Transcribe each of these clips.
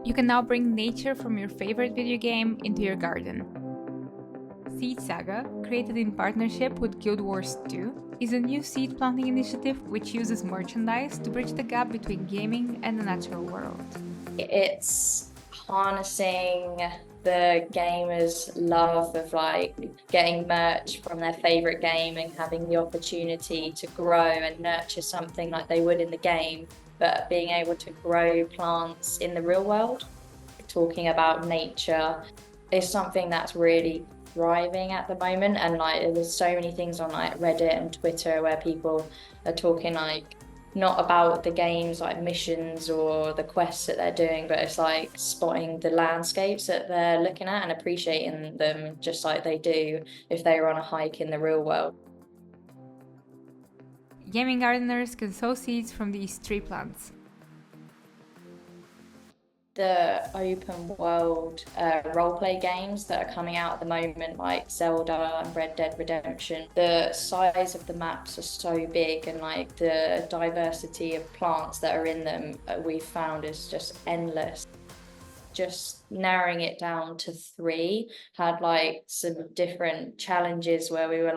You can now bring nature from your favorite video game into your garden. Seed Saga, created in partnership with Guild Wars 2, is a new seed planting initiative which uses merchandise to bridge the gap between gaming and the natural world. It's harnessing the gamers' love of getting merch from their favorite game and having the opportunity to grow and nurture something like they would in the game, but being able to grow plants in the real world. Talking about nature is something that's really thriving at the moment, and there's so many things on Reddit and Twitter where people are talking not about the games missions or the quests that they're doing, but it's spotting the landscapes that they're looking at and appreciating them just like they do if they were on a hike in the real world. Gaming gardeners can sow seeds from these tree plants. The open world roleplay games that are coming out at the moment, like Zelda and Red Dead Redemption, the size of the maps are so big, and the diversity of plants that are in them we've found is just endless. Just narrowing it down to 3 had some different challenges where we were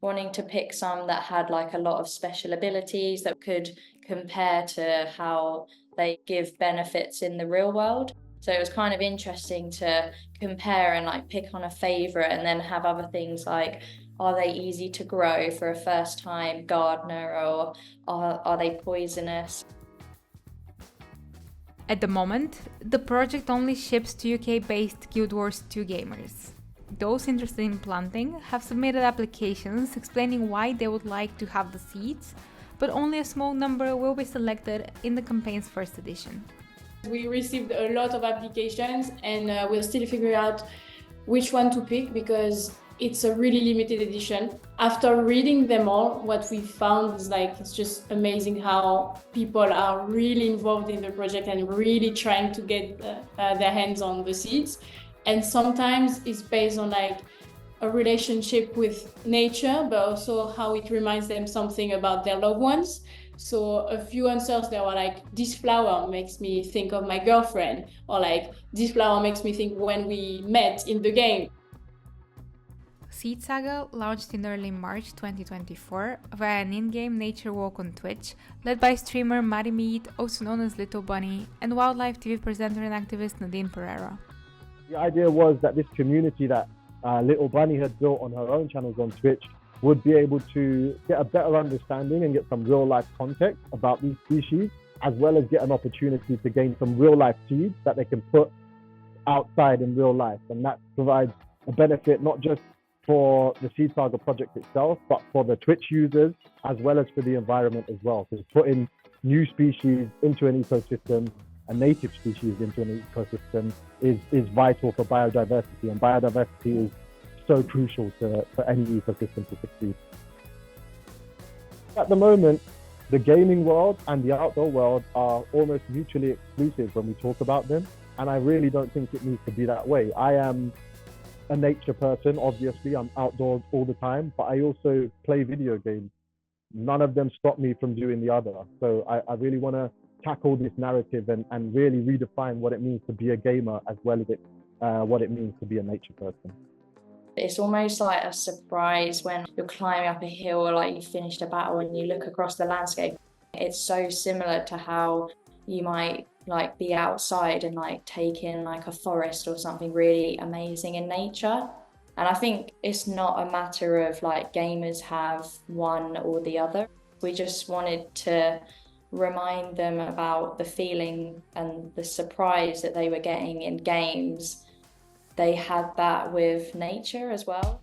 wanting to pick some that had a lot of special abilities that could compare to how they give benefits in the real world. So it was kind of interesting to compare and pick on a favorite, and then have other things are they easy to grow for a first time gardener, or are they poisonous? At the moment, the project only ships to UK-based Guild Wars 2 gamers. Those interested in planting have submitted applications explaining why they would like to have the seeds, but only a small number will be selected in the campaign's first edition. We received a lot of applications, and we're still figuring out which one to pick because it's a really limited edition. After reading them all, what we found is it's just amazing how people are really involved in the project and really trying to get their hands on the seeds. And sometimes it's based on a relationship with nature, but also how it reminds them something about their loved ones. So a few answers that were this flower makes me think of my girlfriend, or this flower makes me think when we met in the game. Seed Saga launched in early March 2024 via an in-game nature walk on Twitch, led by streamer Maddie Mead, also known as Little Bunny, and wildlife TV presenter and activist Nadine Pereira. The idea was that this community that Little Bunny had built on her own channels on Twitch would be able to get a better understanding and get some real life context about these species, as well as get an opportunity to gain some real life seeds that they can put outside in real life. And that provides a benefit not just for the Seed Saga project itself, but for the Twitch users, as well as for the environment as well. Because putting new species into an ecosystem, a native species into an ecosystem, is vital for biodiversity, and biodiversity is so crucial for any ecosystem to succeed. At the moment, the gaming world and the outdoor world are almost mutually exclusive when we talk about them, and I really don't think it needs to be that way. I am a nature person, obviously. I'm outdoors all the time, but I also play video games. None of them stop me from doing the other. So I really want to tackle this narrative and really redefine what it means to be a gamer, as well as what it means to be a nature person. It's almost like a surprise when you're climbing up a hill, or you finished a battle and you look across the landscape. It's so similar to how you might be outside and take in a forest or something really amazing in nature. And I think it's not a matter of gamers have one or the other. We just wanted to remind them about the feeling and the surprise that they were getting in games. They had that with nature as well.